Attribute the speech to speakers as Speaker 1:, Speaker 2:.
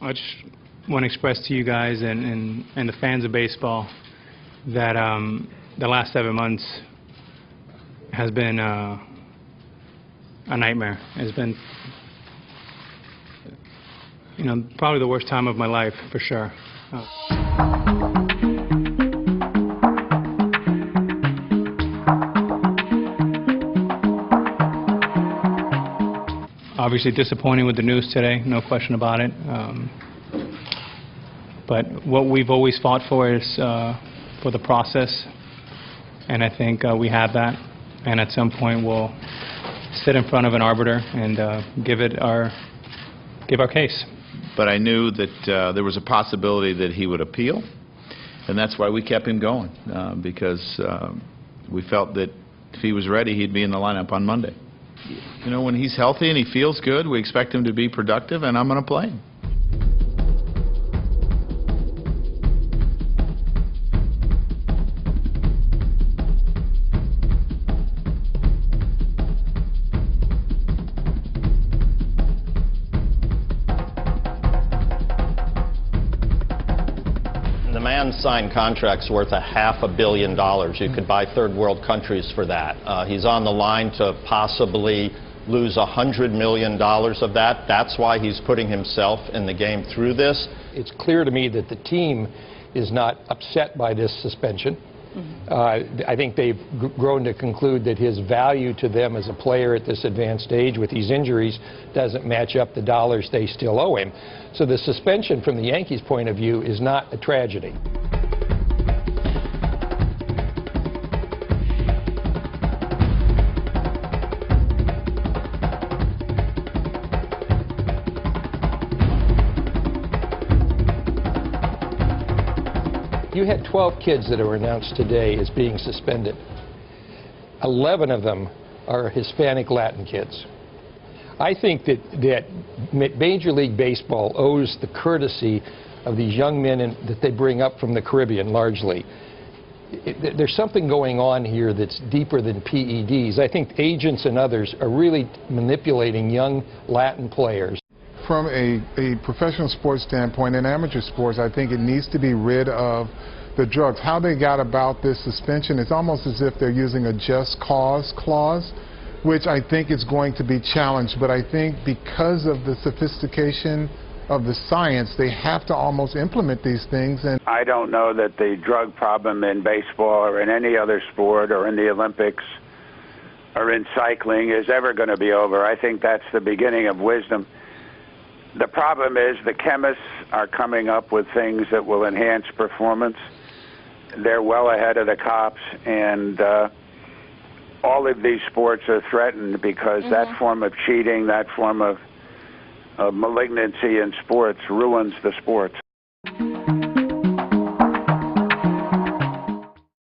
Speaker 1: I just want to express to you guys and the fans of baseball that the last 7 months has been a nightmare. It's been, probably the worst time of my life, for sure. Obviously disappointing with the news today, no question about it. But what we've always fought for is for the process, and I think we have that. And at some point we'll sit in front of an arbiter and give our case.
Speaker 2: But I knew that there was a possibility that he would appeal, and that's why we kept him going, because we felt that if he was ready, he'd be in the lineup on Monday. When he's healthy and he feels good, we expect him to be productive, and I'm going to play him.
Speaker 3: The man signed contracts worth $500 million. You could buy third world countries for that. He's on the line to possibly lose $100 million of that. That's why he's putting himself in the game through this.
Speaker 4: It's clear to me that the team is not upset by this suspension. I think they've grown to conclude that his value to them as a player at this advanced age with these injuries doesn't match up the dollars they still owe him. So the suspension from the Yankees' point of view is not a tragedy. You had 12 kids that were announced today as being suspended. 11 of them are Hispanic Latin kids. I think that Major League Baseball owes the courtesy of these young men that they bring up from the Caribbean largely. There's something going on here that's deeper than PEDs. I think agents and others are really manipulating young Latin players.
Speaker 5: From a professional sports standpoint and amateur sports, I think it needs to be rid of the drugs. How they got about this suspension, it's almost as if they're using a just cause clause, which I think is going to be challenged. But I think because of the sophistication of the science, they have to almost implement these things. And
Speaker 6: I don't know that the drug problem in baseball or in any other sport or in the Olympics or in cycling is ever going to be over. I think that's the beginning of wisdom. The problem is the chemists are coming up with things that will enhance performance. They're well ahead of the cops, and all of these sports are threatened because that form of cheating, that form of malignancy in sports ruins the sports.